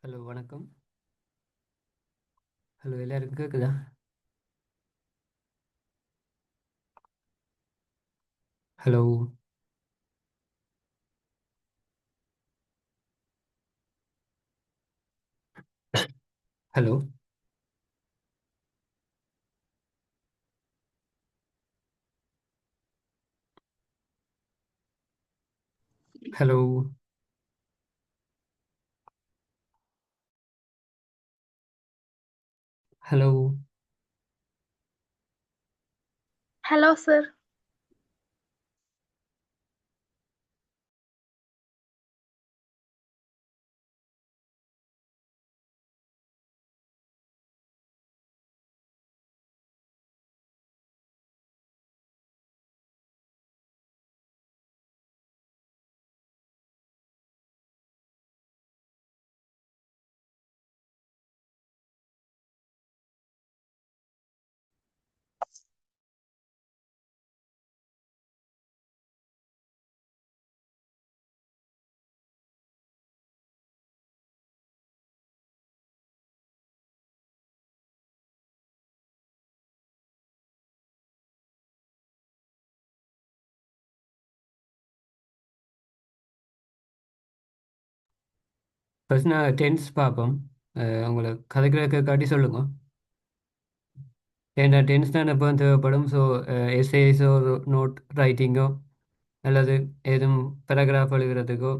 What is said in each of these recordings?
Hello வணக்கம். Hello எல்லாருக்கும் கேட்குதா? Hello. Hello. Hello. Hello. Hello, sir. First நான் டென்ஸ் பார்ப்போம். உங்களை கதைக்கிறதுக்கு காட்டி சொல்லுங்க. ஏன்னா டென்ஸ் தான் எப்போ தேவைப்படும். ஸோ எஸ்ஏஸோ நோட் ரைட்டிங்கோ அல்லது ஏதும் பேராகிராஃப் எழுதுறதுக்கோ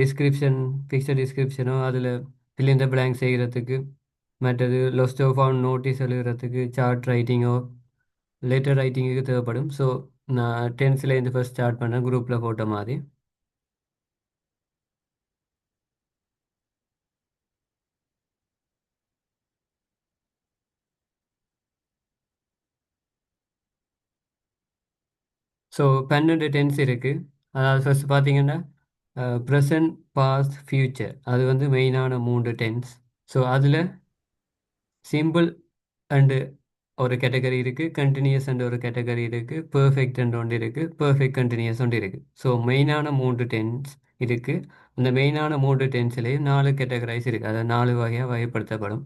டிஸ்கிரிப்ஷன் ஃபிக்ஸட் டிஸ்கிரிப்ஷனோ அதில் fill in the blank செய்கிறதுக்கு மற்றது லொஸ்ட் ஆஃப் ஃபவுண்ட் நோட்டீஸ் எழுதுறதுக்கு சார்ட் ரைட்டிங்கோ லெட்டர் ரைட்டிங்குக்கு தேவைப்படும். ஸோ நான் டென்ஸ்லேருந்து ஃபர்ஸ்ட் ஸ்டார்ட் பண்ணேன் குரூப்பில் போட்ட மாதிரி. ஸோ 12 டென்ஸ் இருக்குது. அதாவது ஃபர்ஸ்ட் பார்த்தீங்கன்னா ப்ரெசன்ட் பாஸ்ட் ஃப்யூச்சர் அது வந்து மெயினான 3 டென்ஸ். ஸோ அதில் சிம்பிள் அண்டு ஒரு கேட்டகரி இருக்குது, கண்டினியூஸ் அண்ட் ஒரு கேட்டகரி இருக்குது, பெர்ஃபெக்ட் அண்ட் ஒன்று இருக்குது, பெர்ஃபெக்ட் கண்டினியூஸ் ஒன்று இருக்குது. ஸோ மெயினான 3 டென்ஸ் இருக்குது. அந்த மெயினான 3 டென்ஸ்லேயே 4 கேட்டகரைஸ் இருக்குது. அதாவது 4 வகையாக வகைப்படுத்தப்படும்.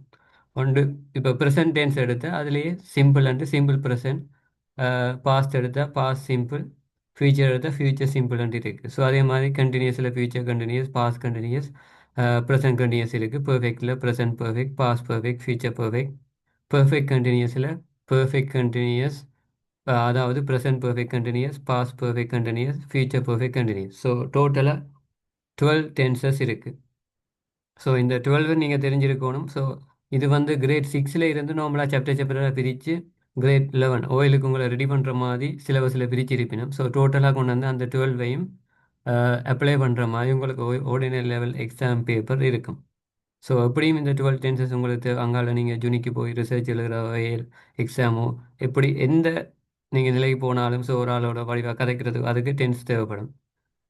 ஒன்று இப்போ ப்ரெசன்ட் டென்ஸ் எடுத்தால் அதுலேயே simple and simple present, past எடுத்தால் பாஸ்ட் சிம்பிள், ஃபியூச்சர் எடுத்தால் ஃபியூச்சர் சிம்பிள் அண்ட் இருக்குது. ஸோ அதே மாதிரி கண்டினியூஸில் future continuous, past continuous, present continuous இருக்குது. பெர்ஃபெக்டில் present perfect, past perfect, future perfect. Perfect கண்டினியூஸில் பெர்ஃபெக்ட் கண்டினியூஸ், அதாவது present perfect continuous, past perfect continuous, future perfect continuous. So டோட்டலாக 12 டென்சஸ் இருக்குது. ஸோ இந்த 12 நீங்கள் தெரிஞ்சிருக்கணும். ஸோ இது வந்து கிரேட் 6ல் இருந்து நார்மலாக சாப்டர் சாப்டராக பிரித்து கிரேட் 11 ஓயிலுக்கு உங்களை ரெடி பண்ணுற மாதிரி சிலபஸில் பிரித்து இருப்பினும். ஸோ டோட்டலாக கொண்டு வந்து அந்த 12ஐயும் அப்ளை பண்ணுற மாதிரி உங்களுக்கு ஆர்டினரி லெவல் எக்ஸாம் பேப்பர் இருக்கும். ஸோ எப்படியும் இந்த 12 டென்சஸ் உங்களுக்கு அங்கால நீங்கள் ஜுனிக்கு போய் ரிசர்ச் எழுதுகிற எக்ஸாமோ எப்படி எந்த நீங்கள் நிலைக்கு போனாலும் ஸோ ஒரு ஆளோட வடிவாக கதைக்கிறதுக்கு அதுக்கு டென்ஸ் தேவைப்படும்.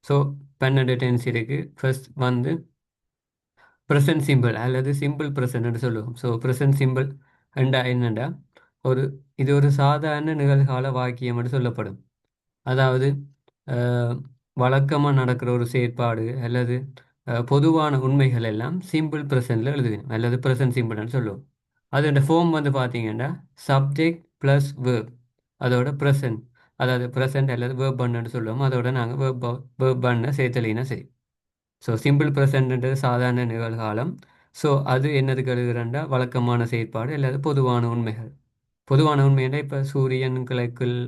ஸோ 12 டென்ஸ் இருக்குது. ஃபர்ஸ்ட் வந்து ப்ரெசன்ட் சிம்பிள் அல்லது சிம்பிள் ப்ரெசன்ட்னு சொல்லுவோம். ஸோ ப்ரெசன்ட் சிம்பிள் என்னண்டா ஒரு இது ஒரு சாதாரண நிகழ்கால வாக்கியம்னு சொல்லப்படும். அதாவது வழக்கமாக நடக்கிற ஒரு செயற்பாடு அல்லது பொதுவான உண்மைகள் எல்லாம் சிம்பிள் ப்ரெசன்ட்டில் எழுதுவேன் அல்லது ப்ரெசன்ட் சிம்பிள்னு சொல்லுவோம். அதோட ஃபார்ம் வந்து பார்த்தீங்கன்னா சப்ஜெக்ட் ப்ளஸ் வேர்ப் அதோட ப்ரெசன்ட், அதாவது ப்ரெசன்ட் அல்லது வேர்ப் பண்ணுன்னு சொல்லுவோம். அதோட நாங்கள் வேர்ப் பண்ண சேர்த்தலினா சரி. ஸோ சிம்பிள் ப்ரெசன்ட்ன்றது சாதாரண நிகழ்காலம். ஸோ அது என்னதுக்கு எழுதுகிறேன்டா வழக்கமான செயற்பாடு அல்லது பொதுவான உண்மைகள். பொதுவான உண்மைன்னா இப்போ சூரியன் கிழக்கில்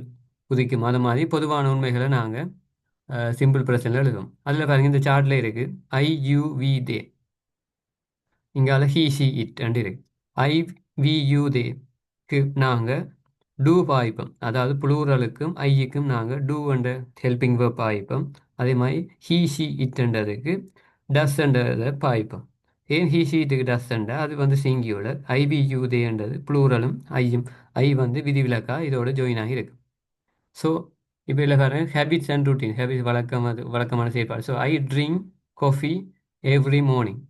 உதிக்கும் அது மாதிரி பொதுவான உண்மைகளை நாங்கள் சிம்பிள் ப்ரெசன்ட்ல எழுதுவோம். அதில் பாருங்க இந்த சார்ட்ல இருக்கு ஐ யூ வி தே, இங்கால ஹி ஷி இட் அண்ட் இருக்கு. ஐ வி யூ தேக்கு நாங்கள் டூ பாய்ப்போம். அதாவது ப்ளூரலுக்கும் ஐயுக்கும் நாங்கள் டூ என்ற ஹெல்பிங் வேர்ப் பாய்ப்போம். அதே மாதிரி ஹீ ஷி இட்ன்றதுக்கு டஸ் என்றதை பாய்ப்போம். ஏன் ஹீ ஷி இட்டுக்கு டஸ் என்ற அது வந்து சிங்கியுலர், ஐவி யூ தேன்றது ப்ளூரலும் ஐயும், ஐ வந்து விதிவிலக்கா இதோட ஜாயின் ஆகி இருக்கு. ஸோ இப்போ இதில் பாருங்க ஹேபிட்ஸ் அண்ட் ரூட்டீன். ஹேபிட்ஸ் வழக்கமான செயற்பாடு. So I drink coffee every morning.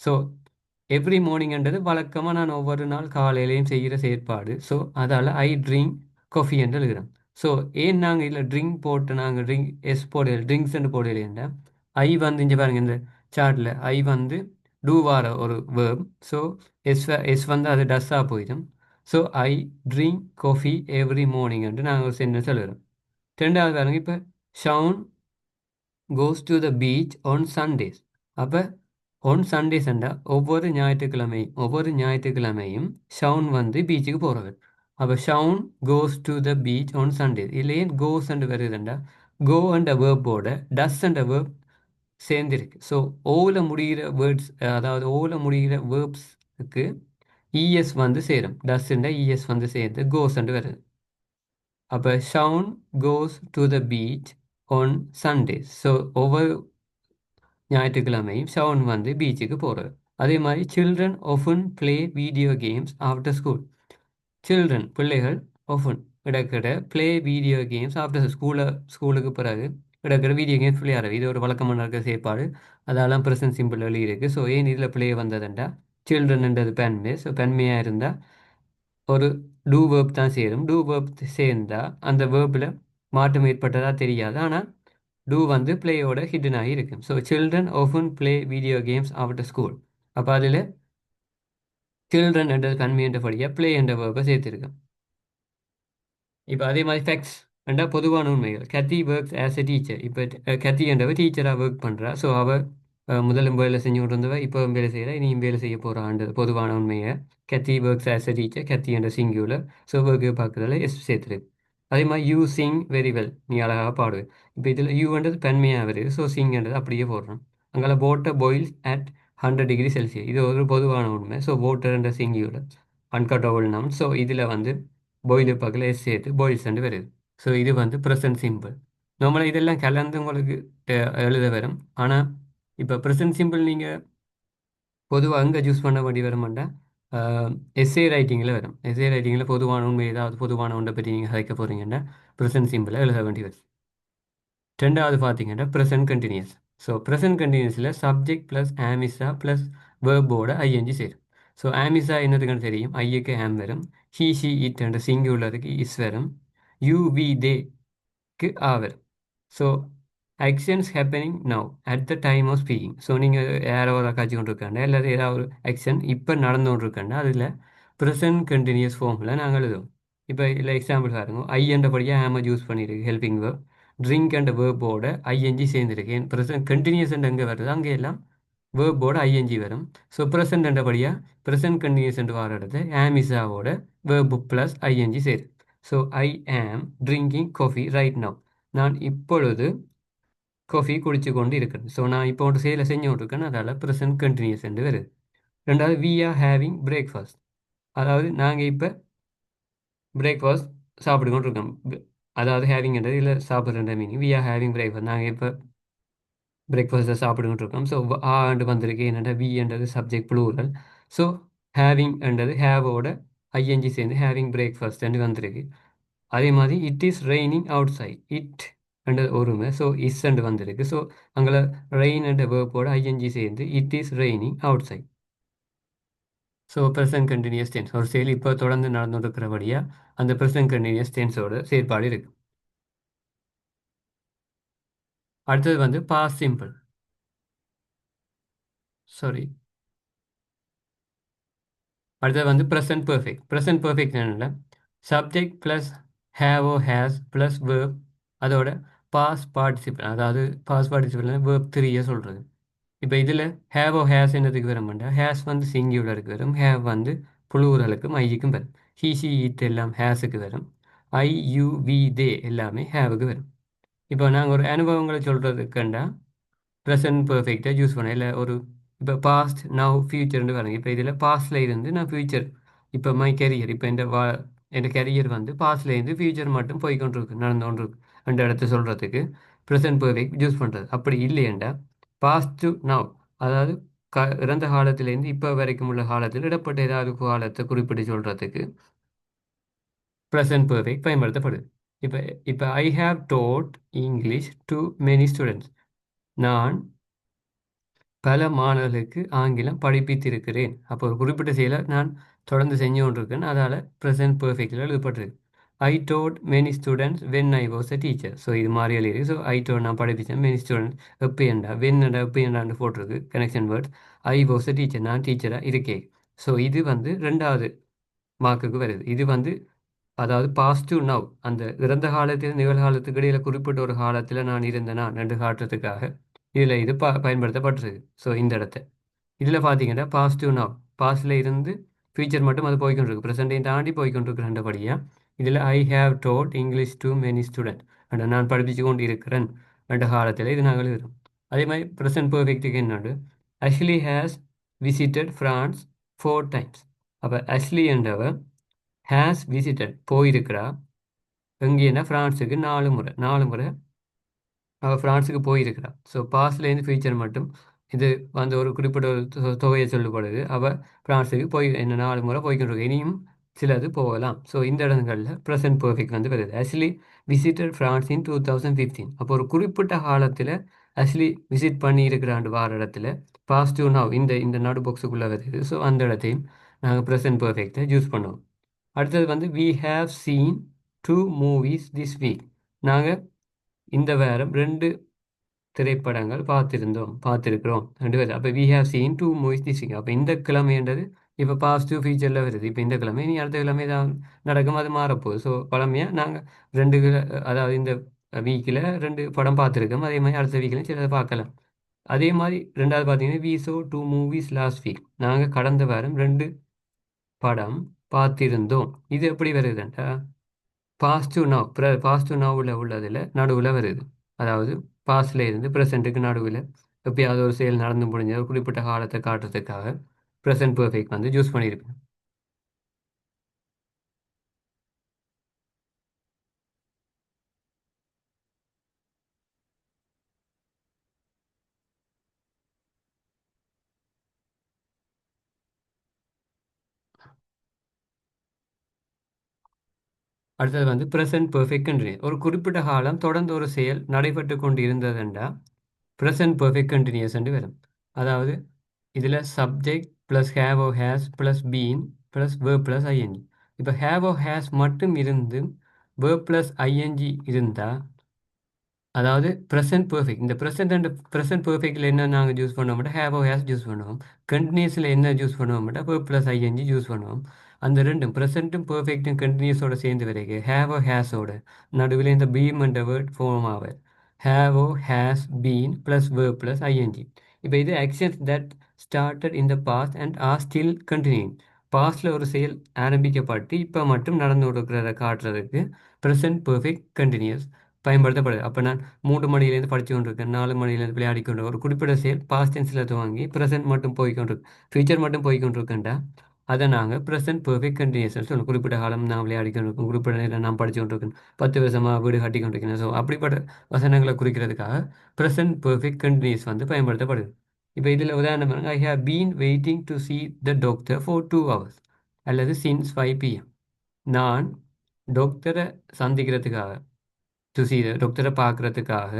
So every மார்னிங்ன்றது வழக்கமாக நான் ஒவ்வொரு நாள் காலையிலையும் செய்கிற செயற்பாடு. ஸோ அதால் ஐ ட்ரிங்க் காஃபி என்று எழுதுகிறோம். ஸோ ஏன் நாங்கள் இதில் ட்ரிங்க் போட்டு நாங்கள் ட்ரிங்க் எஸ் போடல ட்ரிங்க்ஸ்ன்னு போடலைன்னா ஐ வந்து இங்கே பாருங்கள் இந்த சார்ட்டில் ஐ வந்து டூ வார ஒரு வேர்ப். ஸோ எஸ் வந்து அது டஸ்ஸாக போயிடும். So I drink coffee every morning என்று நாங்கள் ஒரு சென்டென்ஸ் எழுதுறோம். ரெண்டாவது பாருங்க, இப்போ Shaun goes to the beach on Sundays. அப்போ ஒன் சண்டேஸ்ண்டா ஒவ்வொரு ஞாயிற்றுக்கிழமையும் ஷவுன் வந்து பீச்சுக்கு போகிறவர். அப்போ Shaun goes to the beach on Sundays. இல்லையே கோஸ் அண்ட் வருதுண்டா, கோ அண்ட் வேர்போட டஸ் அண்ட் வேர்ப் சேர்ந்துருக்கு. ஸோ ஓவில் முடிகிற வேர்ட்ஸ், அதாவது ஓவில் முடிகிற வேர்ப்ஸுக்கு இஎஸ் வந்து சேரும். டஸ்ன்ற இஎஸ் வந்து சேர்ந்து கோஸ் அண்ட் வருது. அப்போ Shaun goes to the beach on Sundays. So ஒவ்வொரு ஞாயிற்றுக்கிழமையும் ஷவுன் வந்து பீச்சுக்கு போகிறார். அதே மாதிரி children often play video games after school. Children பிள்ளைகள் ஒஃபன் இடக்கிட ப்ளே வீடியோ கேம்ஸ் ஆஃப்டர் ஸ்கூலுக்கு பிறகு இடக்கிட வீடியோ கேம்ஸ் விளையாடுறது. இது ஒரு வழக்கமான இருக்க செயற்பாடு. அதெல்லாம் ப்ரெசன்ட் சிம்பிள் எழுதி இருக்குது. ஸோ ஏன் இதில் ப்ளே வந்ததுண்டா, சில்ட்ரன்ன்றது பெண்மே. ஸோ பெண்மையாக இருந்தால் ஒரு டூ வேர்ப் தான் சேரும். டூ வேர்ப் சேர்ந்தால் அந்த வேர்பில் மாற்றம் ஏற்பட்டதாக தெரியாது. ஆனால் டூ வந்து பிளேயோட ஹிடன் ஆகி இருக்கு. So children often play video games after school. அப்போ அதில் சில்ட்ரன் என்றது கண்மை என்றபடியாக ப்ளே என்ற வேர்பை சேர்த்துருக்கு. இப்போ அதே மாதிரி ஃபேக்ட்ஸ் என்ற பொதுவான உண்மைகள். கத்தி ஒர்க்ஸ் ஆஸ் எ டீச்சர். இப்போ கத்தி என்றவ டீச்சராக ஒர்க் பண்ணுறா. ஸோ அவள் முதலும் வேலை செஞ்சு கொண்டு வந்தவ, இப்போ வேலை செய்கிறா, இனியும் வேலை செய்ய போகிறான்றது பொதுவான உண்மையை. கத்தி ஒர்க்ஸ் ஆஸ் எ டீச்சர், கத்தி என்ற சிங்கியூலர். ஸோ ஒர்க்கு பார்க்குறதுல எஸ் சேர்த்துருக்கு. அதே மாதிரி யூ சிங் வெரி வெல், நீ அழகாக பாடுவேன். இப்போ இதில் யூன்றது பெண்மையாக வருது. ஸோ சிங்ன்றது அப்படியே போடுறோம். அங்கே வாட்டர் பாயில்ஸ் அட் 100°C. இது ஒரு பொதுவான உண்மை. ஸோ வாட்டர் என்ற சிங்கியூலர் அன்கட்டபிள் நவுன். ஸோ இதில் வந்து பாயில் பக்கத்தில் எஸ் சேர்த்து பாயில்ஸ் வருது. ஸோ இது வந்து ப்ரெசன்ட் சிம்பிள். நம்மளால் இதெல்லாம் கலந்து உங்களுக்கு எழுத வரும். ஆனால் இப்போ ப்ரெசன்ட் சிம்பிள் நீங்கள் பொதுவாக அங்கே சூஸ் பண்ண வேண்டி வருமாண்டா, எஸ்ஏ ரைட்டிங்கில் வரும். எஸ்ஏ ரைட்டிங்கில் பொதுவான உண்மை ஏதாவது பொதுவான ஒன்றை பற்றி நீங்கள் கேட்க போகிறீங்கன்னா ப்ரெசன்ட் சிம்பிளை எழுத வேண்டி வரும். ரெண்டாவது பார்த்தீங்கன்னா ப்ரெசன்ட் கண்டினியூஸ். ஸோ ப்ரெசன்ட் கண்டினியூஸில் சப்ஜெக்ட் ப்ளஸ் ஆமிசா ப்ளஸ் வேர்போட ஐஎன்ஜி சேரும். ஸோ ஆமிசா என்னதுக்குன்னு தெரியும், ஐயுக்கு ஆம் வரும். ஹீ ஷி இட் என்ற சிங்குலருக்கு இஸ் வரும். யூ வி தேக்கு ஆ வரும். So actions happening now at the time of speaking. So நீங்கள் யாரோ ஒரு காட்சி கொண்டு இருக்காண்டா, இல்லை ஏதாவது ஒரு ஆக்ஷன் இப்போ நடந்து கொண்டு இருக்காண்டா, அதில் ப்ரெசன்ட் கண்டினியூஸ் ஃபார்மில் நாங்கள் எழுதுவோம். இப்போ இல்லை எக்ஸாம்பிள் பாருங்க, ஐ என்றபடியாக ஆம யூஸ் பண்ணியிருக்கு ஹெல்பிங் வேர்ப். ட்ரிங்க் அண்ட் வேர்போட ஐஎன்ஜி சேர்ந்துருக்கு. ஏன் ப்ரெசன்ட் கண்டினியூஸ் எங்கே வருது, அங்கே எல்லாம் வேர்போட ஐஎன்ஜி வரும். ஸோ ப்ரெசன்ட் என்றபடியாக ப்ரெசன்ட் கண்டினியூஸ் என்று வர இடத்து ஆமிசாவோட வேர்பு ப்ளஸ் ஐஎன்ஜி சேரு. So I am drinking coffee right now. நான் இப்பொழுது காஃபி குடிச்சு கொண்டு இருக்கிறேன். ஸோ நான் இப்போ ஒரு செயலை செஞ்சு கொண்டிருக்கேன், அதால் ப்ரெசன்ட் கண்டினியூஸ் என்று வருது. ரெண்டாவது வி ஆர் ஹேவிங் பிரேக்ஃபாஸ்ட். அதாவது நாங்கள் இப்போ பிரேக்ஃபாஸ்ட் சாப்பிட்டு கொண்டு இருக்கோம். அதாவது ஹேவிங்ன்றது இல்லை சாப்பிட்ற meaning. We are having breakfast, நாங்கள் இப்போ பிரேக்ஃபாஸ்ட்டை சாப்பிட்டுக்கிட்டு இருக்கோம். ஸோ ஆண்டு வந்திருக்கு. என்னென்னா வின்றது சப்ஜெக்ட் ப்ளூரல். ஸோ ஹேவிங்ன்றது ஹேவோட ஐஎன்ஜி சேர்ந்து ஹேவிங் பிரேக்ஃபாஸ்ட்னு வந்திருக்கு. அதே மாதிரி it is raining outside. It என்றது ஒருமை. ஸோ இஸ் அண்டு வந்திருக்கு. ஸோ அங்கே ரெயின் அண்ட் வேர்போட ஐஎன்ஜி சேர்ந்து it is raining outside. So present continuous tense ஒரு செயல் இப்போ தொடர்ந்து நடந்து இருக்கிறபடியாக அந்த ப்ரெசன்ட் கண்டினியூஸ் டென்ஸோட செயற்பாடு இருக்குது. அடுத்தது வந்து பாஸ்ட் சிம்பிள். சாரி, அடுத்தது வந்து ப்ரெசன்ட் பெர்ஃபெக்ட். ப்ரெசன்ட் பெர்ஃபெக்ட் என்னென்ன, சப்ஜெக்ட் ப்ளஸ் ஹேவோ ஹேஸ் ப்ளஸ் வேர்ப் அதோட பாஸ் பார்ட்டிசிபிள். அதாவது பாஸ் பார்ட்டிசிபிள் வேர்ப் 3 சொல்கிறது. இப்போ இதில் ஹேவோ ஹேஸ் என்னதுக்கு வர மாட்டேன், ஹேஸ் வந்து சிங்கியூலருக்கு வரும், ஹேவ் வந்து புளூரலுக்கும் ஐயுக்கும் வரும். ஹி ஷி இட் எல்லாம் ஹேஸுக்கு வரும். ஐ யூ வி தே எல்லாமே ஹேவுக்கு வரும். இப்போ நாங்கள் ஒரு அனுபவங்களை சொல்கிறதுக்குண்டா ப்ரெசன்ட் பெர்ஃபெக்டாக யூஸ் பண்ணேன். இல்லை ஒரு இப்போ பாஸ்ட் நவ் ஃபியூச்சர்னு பாருங்க. இப்போ இதில் பாஸ்டில் இருந்து நான் ஃபியூச்சர், இப்போ மை கெரியர், இப்போ என் கெரியர் வந்து பாஸ்டில் இருந்து ஃபியூச்சர் மட்டும் போய்கொண்டிருக்கு, நடந்து கொண்டிருக்கு அந்த இடத்த சொல்கிறதுக்கு ப்ரெசன்ட் பெர்ஃபெக்ட் யூஸ் பண்ணுறது. அப்படி இல்லையண்டா பாஸ்ட் டு நவ், அதாவது இறந்த காலத்திலேருந்து இப்போ வரைக்கும் உள்ள காலத்தில் இடப்பட்ட ஏதாவது காலத்தை குறிப்பிட்டு சொல்கிறதுக்கு ப்ரெசன்ட் பெர்ஃபெக்ட் பயன்படுத்தப்படுது. இப்போ இப்போ I have taught English to many students. நான் பல மாணவர்களுக்கு ஆங்கிலம் படிப்பித்திருக்கிறேன். அப்போ ஒரு குறிப்பிட்ட செயலை நான் தொடர்ந்து செஞ்சு கொண்டிருக்கேன், அதால் ப்ரெசன்ட் பெர்ஃபெக்டில் எழுதப்பட்டிருக்கு. I taught many students when I was a teacher. So இது மாதிரி எழுதி ஸோ ஐ டோட் நான் படிப்பிச்சேன் மெனி ஸ்டூடெண்ட்ஸ் எப்போ ஏண்டா வென்னடா எப்போ ஏண்டான்னு போட்டிருக்கு connection words. I was a teacher நான் டீச்சராக இருக்கேன். ஸோ இது வந்து ரெண்டாவது மார்க்குக்கு வருது. இது வந்து அதாவது பாஸ்ட் டு நவ் அந்த இறந்த காலத்தில் நிகழ்காலத்துக்கு இடையில குறிப்பிட்ட ஒரு காலத்தில் நான் இருந்தேனா ரெண்டு காட்டுறதுக்காக இதில் இது பயன்படுத்தப்பட்டிருக்கு. ஸோ இந்த இடத்த இதில் பார்த்தீங்கன்னா பாஸ்ட் டு நவ் பாஸ்டில் இருந்து ஃபியூச்சர் மட்டும் அது போய்க்கொண்டிருக்கு ப்ரெசண்ட்டையும் தாண்டி போய்க்கொண்டிருக்கிறபடியாக இதில் I have taught English to many student and நான் படிப்பிச்சு கொண்டு இருக்கிறேன் ரெண்டு காலத்தில் இது நாங்கள் எழுதுறோம். அதே மாதிரி ப்ரெசன்ட் பர்ஃபெக்ட்டுக்கு என்னோட Ashley has visited France 4 times. அப்போ அஷ்லி என்றவர் ஹேஸ் விசிட்டட் போயிருக்கிறா எங்கேன்னா ஃப்ரான்ஸுக்கு 4 முறை 4 முறை அவள் ஃப்ரான்ஸுக்கு போயிருக்கிறாள். ஸோ பாஸ்ட்லேருந்து ஃபியூச்சர் மட்டும் இது வந்து ஒரு குறிப்பிட்ட ஒரு தொகையை சொல்லப்படுது. அவள் ஃப்ரான்ஸுக்கு போய் என்ன 4 முறை போய்க்கிட்டு இனியும் சிலது போகலாம். ஸோ இந்த இடங்களில் ப்ரெசன்ட் பர்ஃபெக்ட் வந்து வருது. ஆக்சுவலி விசிட்டட் ஃப்ரான்ஸ் இன் 2015. அப்போ ஒரு குறிப்பிட்ட காலத்தில் ஆக்சுவலி விசிட் பண்ணி இருக்கிறாண்டு வார இடத்துல பாசிட்டிவ் நவ் இந்த இந்த நடு பாக்ஸுக்குள்ளே வருது. ஸோ அந்த இடத்தையும் நாங்கள் ப்ரெசன்ட் பர்ஃபெக்டை யூஸ் பண்ணுவோம். அடுத்தது வந்து we have seen 2 movies this week. நாங்கள் இந்த வாரம் 2 திரைப்படங்கள் பார்த்துருக்கிறோம் 2 பேர். அப்போ we have seen 2 movies this week. அப்போ இந்த கிழமைன்றது இப்போ பாசிட்டிவ் ஃபியூச்சரில் வருது. இப்போ இந்த கிழமை இனி அடுத்த கிழமை தான் நடக்கும், அது மாறப்போகுது. ஸோ பழமையாக நாங்கள் அதாவது இந்த வீக்கில் 2 படம் பார்த்துருக்கோம். அதே மாதிரி அடுத்த வீக்கில் சிலதை பார்க்கலாம். அதே மாதிரி ரெண்டாவது பார்த்தீங்கன்னா we saw 2 movies last week. நாங்கள் கடந்த வாரம் 2 படம் பார்த்திருந்தோம். இது எப்படி வருதுண்டா பாசிட்டிவ் நவ்வில் உள்ளதில் நடுவில் வருது. அதாவது பாஸ்டில் இருந்து ப்ரெசண்ட்டுக்கு நடுவில் எப்பயாவது ஒரு செயல் நடந்து முடிஞ்ச ஒரு குறிப்பிட்ட காலத்தை காட்டுறதுக்காக ப்ரெசன்ட் பர்ஃபெக்ட் வந்து யூஸ் பண்ணியிருப்பேன். அடுத்தது வந்து ப்ரெசன்ட் பர்ஃபெக்ட் கண்டினியூஸ். ஒரு குறிப்பிட்ட காலம் தொடர்ந்து ஒரு செயல் நடைபெற்று கொண்டு இருந்ததுண்டா ப்ரெசன்ட் பர்ஃபெக்ட் கண்டினியூஸ் என்று வரும். அதாவது இதில் subject plus have or has plus been plus verb plus ING. இப்போ ஹேவ் ஓ ஹேஸ் மட்டும் இருந்து வேர்ப் ப்ளஸ் ஐஎன்ஜி இருந்தால் அதாவது ப்ரெசன்ட் பர்ஃபெக்ட். இந்த ப்ரெசன்ட் அண்ட் ப்ரெசன்ட் பர்ஃபெக்டில் என்ன நாங்கள் யூஸ் பண்ண மாட்டோம், ஹேவ் ஓ ஹேஸ் யூஸ் பண்ணுவோம். கண்டினியூஸில் என்ன யூஸ் பண்ண மாட்டோம், வேர்ப் ப்ளஸ் ஐஎன்ஜி யூஸ் பண்ணுவோம். அந்த ரெண்டும் ப்ரெசண்ட்டும் பர்ஃபெக்டும் கண்டினியூஸோட சேர்ந்து வரைக்கும் ஹேவ் ஓ ஹேஸோட நடுவில் இந்த பீம் என்ற வேர்ட் ஃபார்ம் ஆகுது. Have or has been plus verb plus ING. இப்போ இது actions that started in the past and are still continuing. பாஸ்டில் ஒரு செயல் ஆரம்பிக்கப்பட்டு இப்போ மட்டும் நடந்து கொடுக்குறத காட்டுறதுக்கு ப்ரெசன்ட் பர்ஃபெக்ட் கண்டினியூஸ் பயன்படுத்தப்படுது. அப்போ நான் 3 மணிலேருந்து படித்து கொண்டிருக்கேன், 4 மணிலேருந்து விளையாடி கொண்டு ஒரு குறிப்பிட்ட செயல் பாஸ்ட் டென்ஸில் துவங்கி ப்ரெசென்ட் மட்டும் போய்கொண்டிருக்கு, ஃபியூச்சர் மட்டும் போய்கொண்டிருக்கேன்டா அதை நாங்கள் ப்ரெசென்ட் பர்ஃபெக்ட் கண்டினியூஷன் சொல்லணும். குறிப்பிட்ட காலம் நான் விளையாடி கொண்டிருக்கேன், குறிப்பிட்ட நேரம் நான் படித்து கொண்டிருக்கேன், 10 வருஷமாக வீடு கட்டி கொண்டிருக்கேன். ஸோ அப்படிப்பட்ட வசனங்களை குறிக்கிறதுக்காக ப்ரெசென்ட் பர்ஃபெக்ட் கண்டினியூஸ் வந்து பயன்படுத்தப்படுது. இப்போ இதில் உதாரணமாக I have been waiting to see the doctor for 2 hours அல்லது சின்ஸ் 5 PM. நான் டாக்டரை சந்திக்கிறதுக்காக டாக்டரை பார்க்குறதுக்காக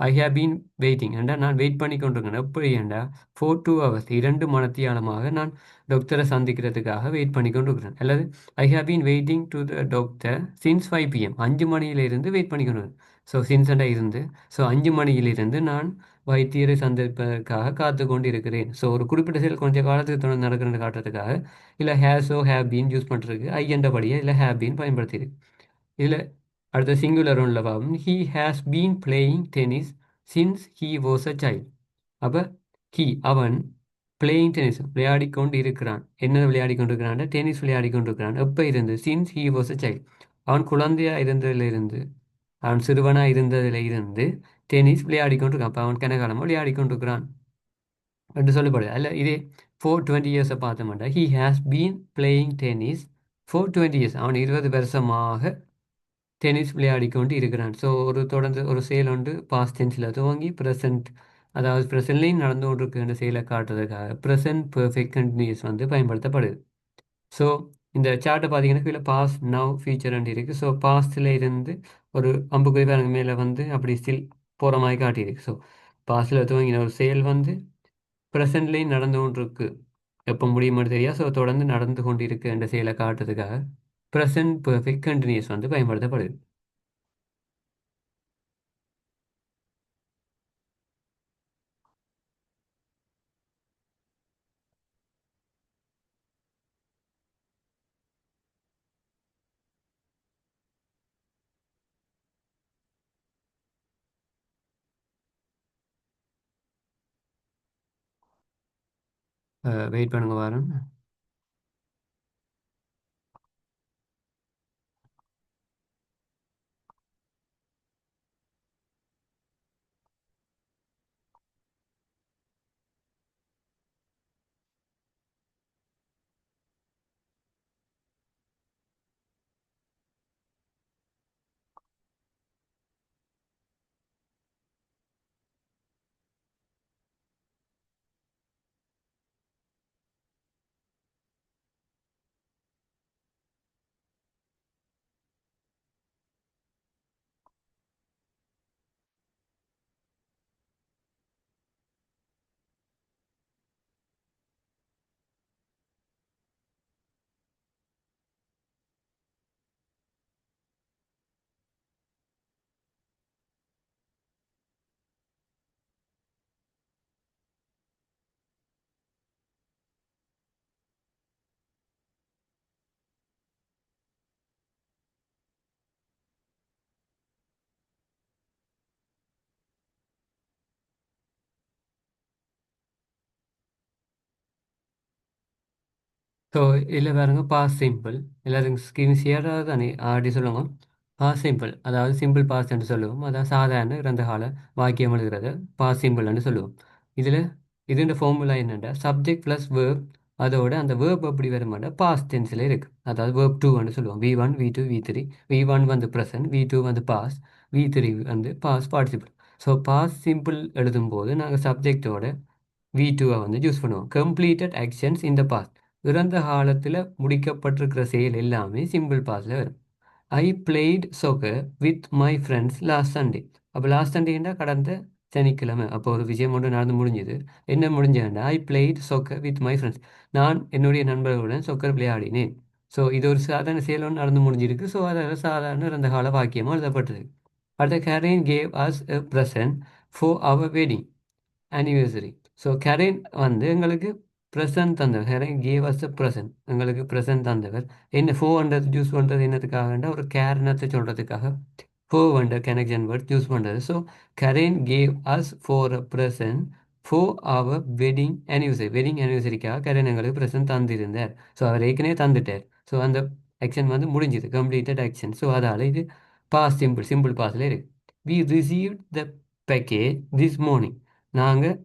ஐ ஹேவ் பீன் வெயிட்டிங் ஏண்டா நான் வெயிட் பண்ணி கொண்டிருக்கேன். எப்படி ஏண்டா ஃபார் 2 hours 2 மணித்தியாலமாக நான் டாக்டரை சந்திக்கிறதுக்காக வெயிட் பண்ணி கொண்டிருக்கிறேன். அல்லது I have been waiting to the doctor since 5 PM 5 மணியிலிருந்து வெயிட் பண்ணி கொண்டிருக்கேன். ஸோ சின்ஸண்டா இருந்து ஸோ 5 மணியிலிருந்து நான் வைத்தியரை சந்திப்பதற்காக காத்து கொண்டு இருக்கிறேன். ஸோ ஒரு குறிப்பிட்ட செயல் கொஞ்சம் காலத்துக்கு தொடர்ந்து நடக்கிறேன்னு காட்டுறதுக்காக இல்லை ஹேஸோ ஹேவ் பீன் யூஸ் பண்ணுறதுக்கு ஐ என்றபடியே இல்லை ஹேவ் பீன் பயன்படுத்தியிருக்கு. இதில் அடுத்த சிங்குலர் ஒன்றில் பார்ப்போம். He has been playing tennis since he was a child. அப்போ அவன் பிளேயிங் டென்னிஸ் விளையாடி கொண்டு இருக்கிறான். என்ன விளையாடி கொண்டு இருக்கிறான், டென்னிஸ் விளையாடி கொண்டு இருக்கிறான். எப்போ இருந்து, since he was a child. அவன் குழந்தையாக இருந்ததிலிருந்து, அவன் சிறுவனாக இருந்ததில் இருந்து டென்னிஸ் விளையாடி கொண்டு இருக்கான். அப்போ அவன் கனகாலமாக விளையாடி கொண்டு இருக்கிறான் என்று சொல்லப்படுது. அல்ல இதே 4 20 years பார்த்த மாட்டா he has been playing tennis 4 20 years. அவன் 20 வருஷமாக டென்னிஸ் விளையாடி கொண்டு இருக்கிறான். ஸோ ஒரு தொடர்ந்து ஒரு செயல் உண்டு பாஸ்ட் டென்ஸில் துவங்கி ப்ரெசென்ட் அதாவது ப்ரெசென்ட்லேயும் நடந்து கொண்டிருக்கின்ற செயலை காட்டுறதுக்காக ப்ரெசென்ட் பெர்ஃபெக்ட் கண்டினியூஸ் வந்து பயன்படுத்தப்படுது. ஸோ இந்த சார்ட்டை பார்த்தீங்கன்னா கீழே பாஸ்ட் நவ் ஃபியூச்சர் அண்ட் இருக்குது. ஸோ பாஸ்டில் இருந்து ஒரு அம்புக்குறி பாருங்க மேலே வந்து அப்படி ஸ்டில் போகிற மாதிரி காட்டியிருக்கு. ஸோ பாஸ்டில் துவங்கின ஒரு செயல் வந்து ப்ரெசென்ட்லேயும் நடந்து கொண்டிருக்கு, எப்போ முடியுமான்னு தெரியாது. ஸோ தொடர்ந்து நடந்து கொண்டு இருக்கு என்ற செயலை காட்டுறதுக்காக ப்ரெசன்ட் பெர்ஃபெக்ட் கண்டினியூஸ் வந்து பயன்படுத்தப்படுது. வெயிட் பண்ணுங்க வாரம். ஸோ இதில் பாருங்க பாஸ் சிம்பிள். எல்லாருக்கும் ஸ்கிரீன் ஷேர் தானே ஆடி சொல்லுங்க. பாஸ் சிம்பிள் அதாவது சிம்பிள் பாஸ் என்று சொல்லுவோம். அதாவது சாதாரண இறந்த கால வாக்கியம் எழுதுறது பாஸ் சிம்பிள்னு சொல்லுவோம். இதில் இதுன்ற ஃபார்முலா என்னென்னா சப்ஜெக்ட் ப்ளஸ் வேர்ப், அதோட அந்த வேர்ப் எப்படி வருமானா பாஸ் டென்ஸில் இருக்குது. அதாவது வேர்ப் டூன்னு சொல்லுவோம். V1 V2 V3. V1 வந்து ப்ரெசன்ட், V2 வந்து பாஸ், V3 வந்து past participle. So past simple எழுதும்போது நாங்கள் சப்ஜெக்டோட V2 வந்து யூஸ் பண்ணுவோம். கம்ப்ளீட்டட் ஆக்ஷன்ஸ் இந்த பாஸ்ட், இறந்த காலத்தில் முடிக்கப்பட்டிருக்கிற செயல் எல்லாமே சிம்பிள் பாஸ்டில் வரும். ஐ plate soccer with my friends last Sunday. அப்போ லாஸ்ட் சண்டேன்னா கடந்த சனிக்கிழமை. அப்போ ஒரு விஷயம் ஒன்று நடந்து முடிஞ்சுது. என்ன முடிஞ்சதுன்னா ஐ plate soccer with my friends. நான் என்னுடைய நண்பர்களுடன் சொக்கர் விளையாடினேன். ஸோ இது ஒரு சாதாரண செயல் ஒன்று நடந்து முடிஞ்சிருக்கு. ஸோ அதில் சாதாரண இறந்த கால வாக்கியமாக எழுதப்பட்டது. அடுத்த Karen gave us a present for our wedding anniversary. So Karen வந்து எங்களுக்கு ப்ரெசன்ட் தந்தவர். Karen gave us a present, எங்களுக்கு ப்ரெசன்ட் தந்தவர். என்ன 400 யூஸ் பண்ணுறது என்னத்துக்காகண்டா ஒரு கேரணத்தை சொல்கிறதுக்காக 400 கனெக்ஷன் வேர்ட் யூஸ் பண்ணுறது. So Karen gave us for a present for our wedding anniversary. Wedding anniversaryக்காக கரேன் எங்களுக்கு ப்ரெசன்ட் தந்திருந்தார். ஸோ அவர் ஏற்கனவே தந்துட்டார். ஸோ அந்த ஆக்ஷன் வந்து முடிஞ்சுது, கம்ப்ளீட்டட் ஆக்ஷன். ஸோ அதால் இது பாஸ் சிம்பிள், சிம்பிள் பாஸில் இருக்குது. We received the package this morning. நாங்கள்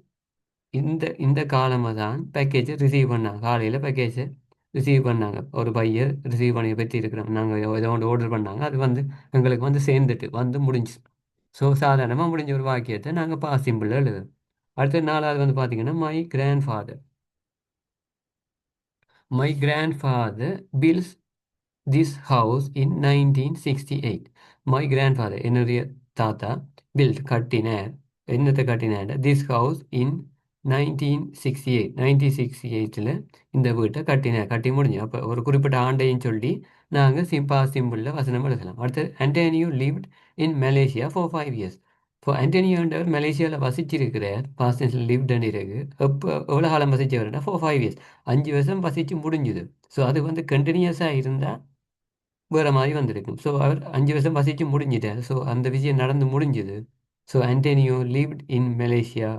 இந்த இந்த காலமாக தான் பேக்கேஜை ரிசீவ் பண்ணாங்க. காலையில் பேக்கேஜை ரிசீவ் பண்ணாங்க. ஒரு பையை ரிசீவ் பண்ணி பற்றி இருக்கிறோம். நாங்கள் ஏதோ ஒன்று ஆர்டர் பண்ணாங்க, அது வந்து எங்களுக்கு வந்து சேர்ந்துட்டு வந்து முடிஞ்சு. ஸோ சாதாரணமாக முடிஞ்ச ஒரு வாக்கியத்தை நாங்கள் பாஸ் சிம்பிளில் எழுதுறோம். அடுத்த நாலாவது வந்து பார்த்தீங்கன்னா my grandfather builds this house in 1968. My grandfather என்னுடைய தாத்தா பில்ட் கட்டினார். என்னத்தை கட்டினார்? This house in 1968. 1968 இந்த வீட்டை கட்டினார், கட்டி முடிஞ்சு. அப்போ ஒரு குறிப்பிட்ட ஆண்டையும் சொல்லி நாங்கள் சிம்பிளில் வசனம் எழுதலாம். அடுத்து Antonio lived in Malaysia for 5 years. இப்போ ஆண்டனியோன்றவர் மலேசியாவில் வசிச்சிருக்கிறார். பாஸ்டன்ஸில் லிவ்டன் இருக்கு. எப்போ எவ்வளோ காலம் வசிச்சவர்னா 4-5 இயர்ஸ், 5 வருஷம் வசித்து முடிஞ்சுது. ஸோ அது வந்து கண்டினியூஸாக இருந்தால் வேறு மாதிரி வந்திருக்கும். ஸோ அவர் 5 வருஷம் வசித்து முடிஞ்சிட்டார். ஸோ அந்த விஷயம் நடந்து முடிஞ்சுது. So Antonio lived in Malaysia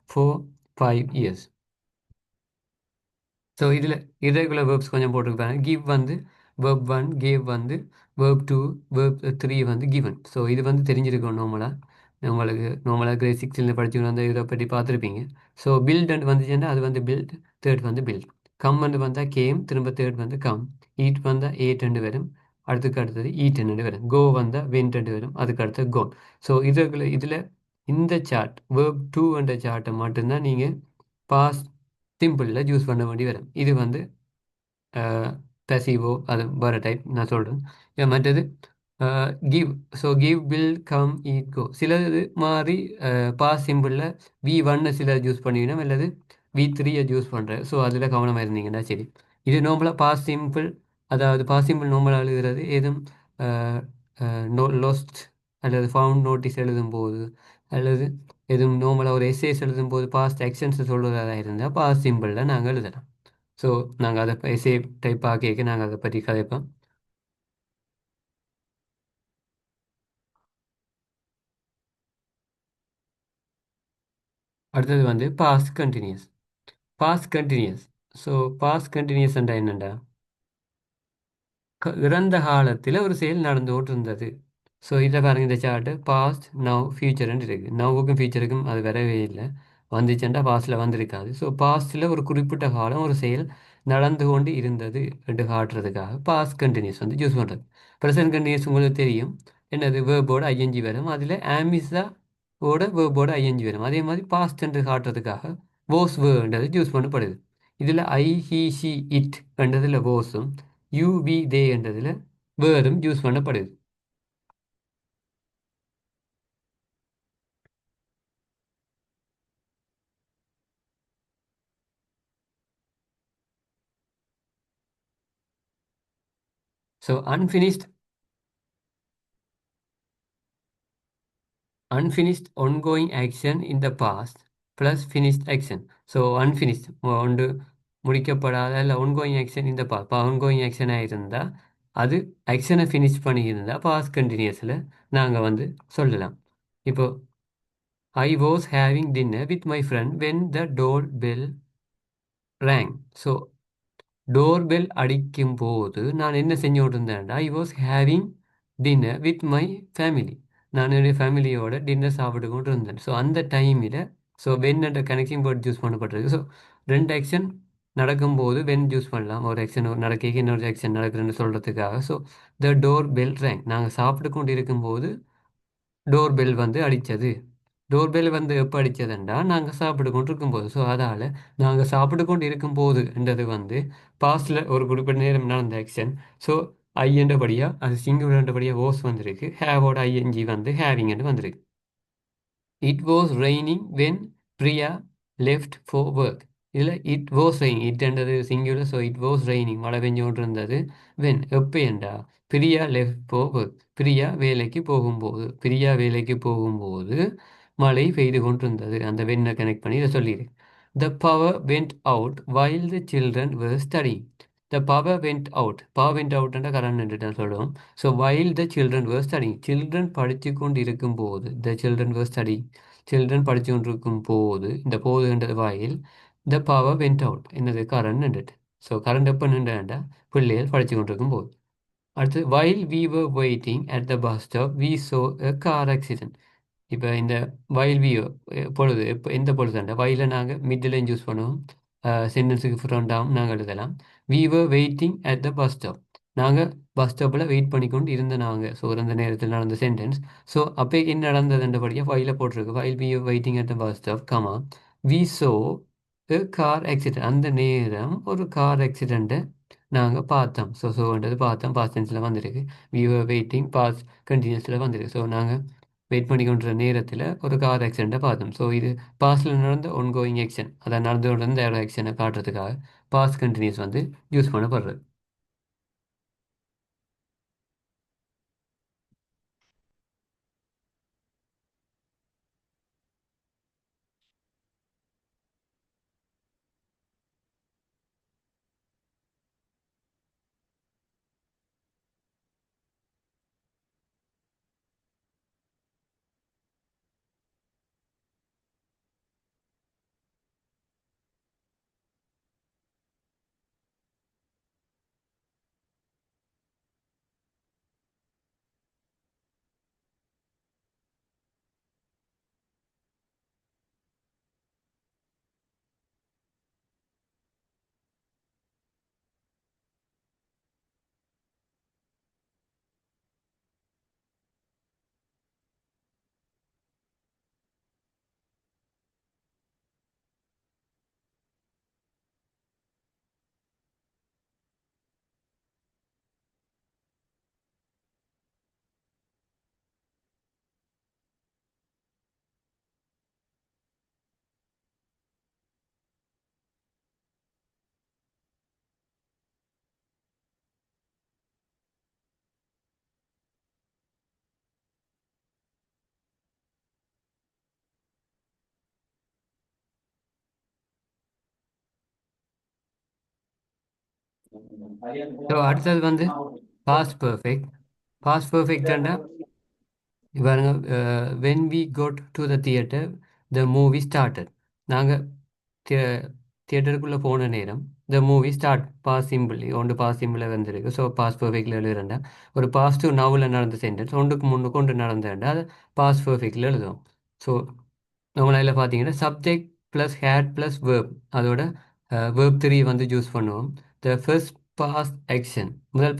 for 5 years. So இதில் irregular verbs கொஞ்சம் போட்டிருப்பாங்க. கிவ் வந்து verb 1, கேவ் வந்து verb 2, verb 3 வந்து given. ஸோ இது வந்து தெரிஞ்சிருக்கும் உங்களுக்கு நார்மலாக கிரேட் 6 படிச்சுட்டு வந்து இதை பற்றி பார்த்துருப்பீங்க. ஸோ பில்ட் அண்ட் வந்துச்சுன்னா அது வந்து பில்ட், தேர்ட் வந்து பில்ட். கம் வந்து வந்தால் கேம், திரும்ப தேர்ட் வந்து கம். ஈட் வந்தால் ஏட் வரும், அடுத்துக்கு அடுத்தது ஈட் வரும். கோ வந்தால் வென்ட் வரும், அதுக்கு அடுத்தது கோன். ஸோ இதில் இந்த சார்ட் verb 2 என்ற சார்ட்டை மட்டும்தான் நீங்கள் பாஸ் சிம்பிளில் யூஸ் பண்ண வேண்டி வரும். இது வந்து பெசிவோ, அது வேறு டைப் நான் சொல்கிறேன். மற்றது give. So give will come eat go. சிலது மாதிரி பாஸ் சிம்பிளில் V1 சில யூஸ் பண்ணிக்கணும், அல்லது V3 யூஸ் பண்ணுறேன். ஸோ அதில் கவனமாக இருந்தீங்கன்னா சரி. இது நார்மலாக பாஸ் சிம்பிள் அதாவது பாசிபிள் நார்மல் எழுதுறது ஏதும் லோஸ்ட் அல்லது ஃபவுண்ட் நோட்டீஸ் எழுதும்போது அல்லது எதுவும் நார்மலாக ஒரு எஸ்ஏஸ் எழுதும்போது பாஸ்ட் ஆக்ஷன்ஸ் சொல்கிறதா இருந்தால் பாஸ் சிம்பிளில் நாங்கள் எழுதலாம். ஸோ நாங்கள் அதை எஸ்ஏ டைப் ஆக்கிக்க நாங்கள் அதை பற்றி கதைப்போம். அடுத்தது வந்து past continuous. Past continuous. So past continuous என்னண்டா இறந்த காலத்தில் ஒரு செயல் நடந்து கொண்டு இருந்தது. ஸோ இதை பாருங்க, இந்த சார்ட்டு பாஸ்ட் நவ் ஃபியூச்சர்னு இருக்குது. நவ்வுக்கும் ஃபியூச்சருக்கும் அது வரவே இல்லை. வந்துச்சுன்னா பாஸ்டில் வந்திருக்காது. ஸோ பாஸ்டில் ஒரு குறிப்பிட்ட காலம் ஒரு செயல் நடந்து கொண்டு இருந்தது என்று காட்டுறதுக்காக பாஸ்ட் கண்டினியூஸ் வந்து யூஸ் பண்ணுறது. ப்ரெசன்ட் கண்டினியூஸ் உங்களுக்கு தெரியும், என்னது வேர்போட ஐஎன்ஜி வரும். அதில் ஆமிஸா ஓட வேர்போட ஐஎன்ஜி வரும். அதே மாதிரி பாஸ்ட் என்று காட்டுறதுக்காக வோஸ் வேர்ன்றது யூஸ் பண்ணப்படுது. இதில் ஐ ஹி ஷி இட் என்றதில் வோஸும் யூ வி தே என்றதில் வேரும் யூஸ் பண்ணப்படுது. So unfinished ongoing action in the past plus finished action. So unfinished ஒன்று முடிக்கப்படாத இல்லை ongoing action in the past. இப்போ ongoing ஆக்ஷனாக இருந்தால் அது ஆக்ஷனை ஃபினிஷ் பண்ணியிருந்தால் பாஸ்ட் கண்டினியூஸில் நாங்கள் வந்து சொல்லலாம். இப்போ I was having dinner with my friend when the doorbell rang. So doorbell அடிக்கும் போது நான் என்ன செஞ்சு கொண்டிருந்தேன்டா, I was having dinner with my family. நான் என்னுடைய ஃபேமிலியோட டின்னர் சாப்பிட்டு கொண்டு இருந்தேன். ஸோ அந்த டைமில் ஸோ வென் என்ற கனெக்டிங் வேர்ட் யூஸ் பண்ணப்பட்டிருக்கு. ஸோ ரெண்டு ஆக்ஷன் நடக்கும்போது வென் யூஸ் பண்ணலாம். ஒரு ஆக்ஷன் நடக்க இன்னொரு ஆக்ஷன் நடக்குதுன்னு சொல்கிறதுக்காக. ஸோ த டோர் பெல் ரேங், நாங்கள் சாப்பிட்டு கொண்டு இருக்கும்போது டோர் பெல் வந்து அடித்தது. டோர் பெல் வந்து எப்போ அடித்ததுண்டா நாங்கள் சாப்பிட்டு கொண்டு இருக்கும்போது. ஸோ அதால் நாங்கள் சாப்பிட்டு கொண்டு இருக்கும்போதுன்றது வந்து பாஸ்டில் ஒரு குறிப்பிட்ட நேரம் நடந்த ஆக்ஷன். ஸோ ஐஎன்றபடியாக அது சிங்குலர்ன்றபடியாக ஓஸ் வந்திருக்கு. ஹேவோட ஐஎன்ஜி வந்து ஹேவிங்னு வந்திருக்கு. It was raining when Priya left for work. இதில் இட் வாஸ் ரெய்னிங், இட்ன்றது singular. So it was raining, மழை பெஞ்சோன்று இருந்தது. வென் எப்போ என்றா Priya left for work, Priya வேலைக்கு போகும்போது. பிரியா வேலைக்கு போகும்போது மழை பெய்து கொண்டிருந்தது. அந்த வெண்ணை கனெக்ட் பண்ணி இதை சொல்லிடு. The power went out while the children were studying. The power went out, power went அவுட்ன்ற கரண்ட் தான் சொல்லுவோம். So while the children were studying, children படித்து கொண்டு இருக்கும் போது. The children were study, children படித்து கொண்டு இருக்கும் போது, இந்த போதுன்றது வாயில். த பவர் வெண்ட் அவுட் என்னது கரண்ட் நின்றுட்டு. ஸோ கரண்ட் எப்போ நின்றுண்டா பிள்ளைகள் படித்து கொண்டிருக்கும் போது. அடுத்து while we were waiting at the bus stop we saw a car accident. இப்போ இந்த வயல் வியூ பொழுது இப்போ எந்த பொழுதுண்டா வயலில் நாங்கள் மிடில் யூஸ் பண்ணுவோம். சென்டென்ஸுக்கு ஃப்ரண்டாகவும் நாங்கள் எழுதலாம். We were waiting at the bus stop, நாங்கள் பஸ் ஸ்டாப்பில் வெயிட் பண்ணி கொண்டு இருந்த நாங்கள். ஸோ அந்த நேரத்தில் நடந்த சென்டென்ஸ். ஸோ அப்போ என்ன நடந்ததுன்றபடியாக வயலில் போட்டிருக்கு. While we were waiting at the bus stop comma we saw car accident, அந்த நேரம் ஒரு கார் ஆக்சிடெண்ட்டை நாங்கள் பார்த்தோம். ஸோன்றது பார்த்தோம் பாஸ்ட் டென்ஸில் வந்திருக்கு. வி வர் வெயிட்டிங் பாஸ்ட் கண்டினியூஸில் வந்திருக்கு. ஸோ நாங்கள் வெயிட் பண்ணி கொண்டிருந்த நேரத்தில் ஒரு கார் ஆக்சிடெண்ட்டை பார்த்தோம். ஸோ இது பாஸ்டில் நடந்த ஒன்கோயிங் ஆக்ஷன், அதை நடந்து கொண்டிருந்த ஆக்ஷனை காட்டுறதுக்காக பாஸ்ட் கண்டினியூஸ் வந்து யூஸ் பண்ணப்படுறது. ஸோ அடுத்தது வந்து பாஸ்ட் பர்ஃபெக்ட். பாஸ்ட் பர்ஃபெக்டாண்டா பாருங்க, when we got to the theatre the movie started. நாங்கள் தியேட்டருக்குள்ளே போன நேரம் the movie start past simple ஒன்று பாஸ் சிம்பிளில் வந்திருக்கு. ஸோ பாஸ் பர்ஃபெக்டில் எழுதுறேன்டா ஒரு பாசிட்டிவ் நவுல நடந்த சென்டென்ஸ் ஒன்றுக்கு முன்னுக்கு கொண்டு நடந்தேன்டா அதை பாஸ் பர்ஃபெக்டில் எழுதுவோம். ஸோ நம்மள அதில் பார்த்தீங்கன்னா subject plus had plus verb, அதோட வேர்ப் த்ரீ வந்து சூஸ் பண்ணுவோம். த ஃபர்ஸ்ட் பாஸ்ட் ஆக்ஷன், முதல்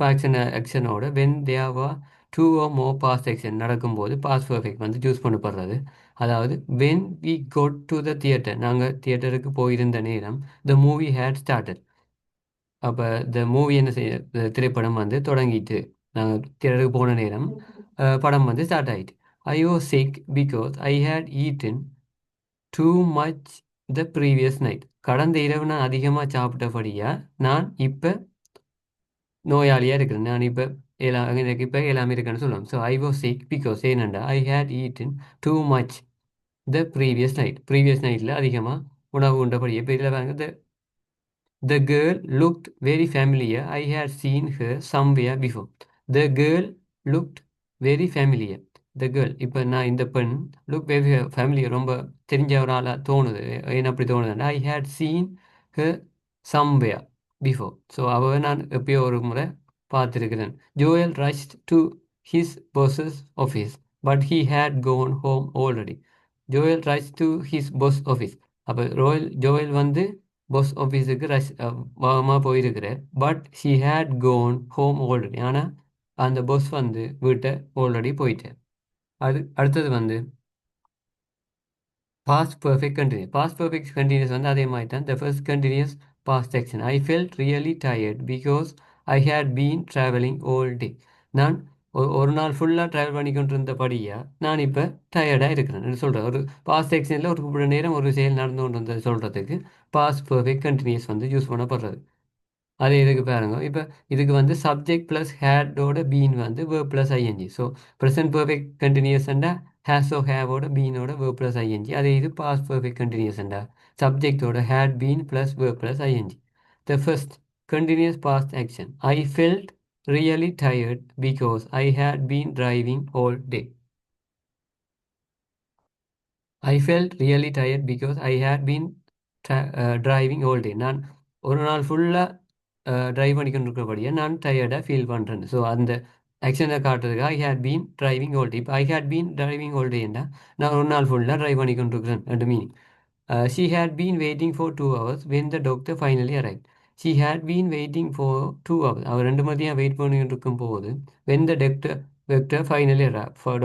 ஆக்ஷனோட when Deva two or more past action நடக்கும்போது பாஸ்ட் பர்ஃபெக்ட் வந்து சூஸ் பண்ணப்படுறது. அதாவது when we got to the theatre, நாங்கள் தியேட்டருக்கு போயிருந்த நேரம் த மூவி ஹேட் ஸ்டார்டட். அப்போ த மூவி என்ன செய்ய, திரைப்படம் வந்து தொடங்கிட்டு நாங்கள் தியேட்டருக்கு போன நேரம் படம் வந்து ஸ்டார்ட் ஆயிட்டு. I was sick because I had eaten too much the previous night. கடந்த இரவு நான் அதிகமாக சாப்பிட்டபடியா நான் இப்போ நோயாளியாக இருக்கிறேன். நான் இப்போ எனக்கு இப்போ எல்லாமே இருக்குன்னு சொல்லுவோம். So I was sick because ஏனண்டா I had eaten too much the previous night. Previous நைட்டில் அதிகமாக உணவு உண்டபடி. இப்போ இதில் பாருங்க, the girl looked very familiar. I had seen her somewhere before. The girl looked very familiar. The girl, இப்போ நான் இந்த பெண் லுக் வெரி ஃபேமிலியர், ரொம்ப தெரிஞ்ச ஒரு ஆளாக தோணுது. ஏன் அப்படி தோணுதுன்னா I had seen her somewhere before. So அவ நான் எப்பயோ ஒரு முறை பார்த்துருக்கிறேன். Joel rushed to his bosses office but he had gone home already. Joel rush to his boss office. அப்போ ஜோயல் வந்து பொஸ் ஆஃபீஸுக்கு வேகமாக போயிருக்கிறார். But she had gone home already. ஆனால் அந்த பொஸ் வந்து வீட்டை ஆல்ரெடி போயிட்டார். அடுத்தது வந்து past perfect continuous. Past perfect continuous வந்து அதே மாதிரி தான். The first continuous past action, I felt really tired because I had been travelling all day. நான் ஒரு நாள் ஃபுல்லாக ட்ராவல் பண்ணி கொண்டு இருந்தபடியா நான் இப்போ டயர்டாக இருக்கிறேன் சொல்கிறேன். ஒரு பாஸ்ட் செக்ஷனில் ஒரு குறிப்பிட்ட நேரம் ஒரு செயல் நடந்து கொண்டு வந்தது சொல்கிறதுக்கு பாஸ்ட் பர்ஃபெக்ட் கண்டினியூஸ் வந்து யூஸ் பண்ணப்படுறது. அது இதுக்கு பாருங்க, இப்போ இதுக்கு வந்து சப்ஜெக்ட் ப்ளஸ் ஹேடோட பீன் வந்து verb plus I N G. So present perfect கண்டினியூஸ்ண்டா ஹேஸோ ஹேவோட பீனோட வேர்ப் ப்ளஸ் ஐஎன்ஜி. அதே இது பாஸ்ட் பர்ஃபெக்ட் கண்டினியூஸ்ண்டா சப்ஜெக்டோட had been plus verb plus I N G. The first continuous past action, I felt really tired because I had been driving all day. I felt really tired because I had been driving all day. நான் ஒரு நாள் ஃபுல்லாக drive பண்ணிக்கொண்டு இருக்கிறபடியே நான் டயர்டாக feel பண்ணுறேன். So அந்த ஆக்ஷனை காட்டுறதுக்கு I had been driving all day. இப்போ I had been driving all டேன்னா நான் ஒரு நாள் ஃபுல்லாக ட்ரைவ் பண்ணிக்கொண்டு இருக்கிறேன் ரெண்டு meaning. She had been waiting for 2 hours when the doctor finally arrive. She had been waiting for 2 hours, அவர் 2 மதியம் வெயிட் பண்ணிட்டு இருக்கும் போது when the doctor finally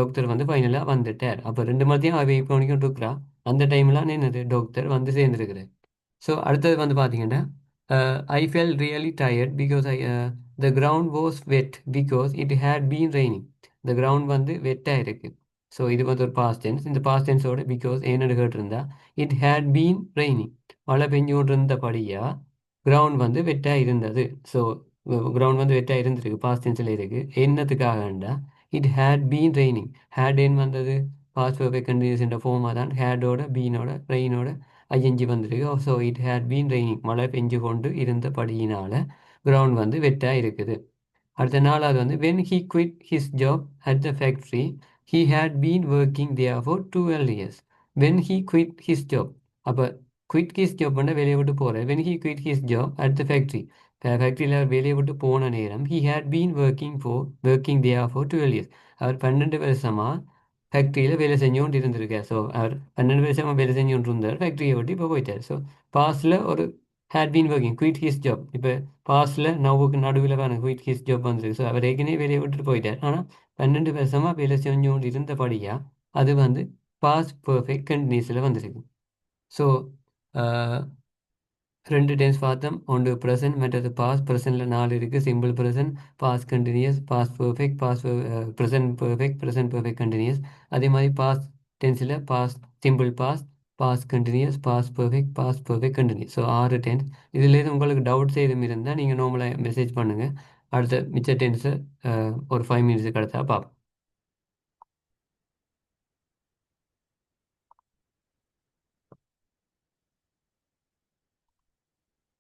doctor வந்து ஃபைனலாக வந்துட்டார். அப்போ 2 மதியம் அவள் வெயிட் பண்ணிக்கிட்டு இருக்கிறா. அந்த டைம்லாம் என்னது டாக்டர் வந்து சேர்ந்துருக்குது. ஸோ அடுத்தது வந்து பார்த்தீங்கன்னா I felt really tired because the ground was wet because it had been raining. இந்த கிரவுண்ட் வந்து வெட்டாக இருக்குது. ஸோ இது வந்து ஒரு பாஸ்ட் டென்ஸ். இந்த பாஸ்ட் டென்ஸோட பிகாஸ் ஏன்னு கேட்டிருந்தா இட் ஹேட் பீன் ரெய்னிங், மழை பெஞ்சு கொண்டு இருந்தபடியாக கிரவுண்ட் வந்து வெட்டாக இருந்தது. ஸோ கிரவுண்ட் வந்து வெட்டாக இருந்திருக்கு, பாஸ்ட் டென்ஸில் இருக்குது. என்னத்துக்காகண்டா it had been raining. Had ஏன் வந்தது, பாஸ்ட் பர்ஃபெக்ட் கண்டினியூஸ் என்ற ஃபார்மாக தான் ஹேடோட பீனோட ரெயினோட ஐஎன்ஜி வந்திருக்கு. So it had been raining, மழை பெஞ்சு கொண்டு இருந்தபடியினால கிரவுண்ட் வந்து வெட்டாக இருக்குது. அடுத்த நாளாவது வந்து when he quit his job at the factory he had been working there for 12 years. When he quit his job, அப்போ குவிட் ஹிஸ் ஜாப் பண்ண வேலையை விட்டு போகிறேன். When he quit his job at the factory, ஃபேக்ட்ரியில் வேலையை விட்டு போன நேரம் he had been working there for 12 years. அவர் 12 வருஷமாக ஃபேக்ட்ரியில் வேலை செஞ்சு கொண்டு இருந்திருக்கார். ஸோ அவர் 12 வருஷமாக வேலை செஞ்சு கொண்டு இருந்தார், ஃபேக்ட்ரியை விட்டு இப்போ போயிட்டார். ஸோ பாஸ்டில் ஒரு had been working quit his job. இப்போ பாஸ்டில் நவுக்கு நடுவில் வேணும் குவிட் ஹிஸ் ஜாப் வந்துருக்கு. ஸோ அவர் ஏற்கனவே வேலையை விட்டுட்டு போயிட்டார். ஆனால் 12 வருஷமாக வேலை செஞ்சு கொண்டு இருந்தபடியா அது வந்து பாஸ்ட் பர்ஃபெக்ட் கண்டினியூஸில் வந்துருக்கு. ஸோ ரெண்டு டென்ஸ் பார்த்தோம். ஒன்று ப்ரெசன்ட், மற்றது பாஸ்ட். ப்ரெசென்ட்டில் 4 இருக்குது. Simple present, past continuous, past perfect, present perfect, present perfect continuous. அதே மாதிரி பாஸ்ட் டென்ஸில் past simple past, past continuous, past perfect continuous. So 6 tense. இதுலேருந்து உங்களுக்கு டவுட்ஸ் எதுவும் இருந்தால் நீங்கள் நார்மலாக மெசேஜ் பண்ணுங்கள். அடுத்த மிச்ச டென்ஸை ஒரு 5 minutes கிடச்சா பார்ப்போம்.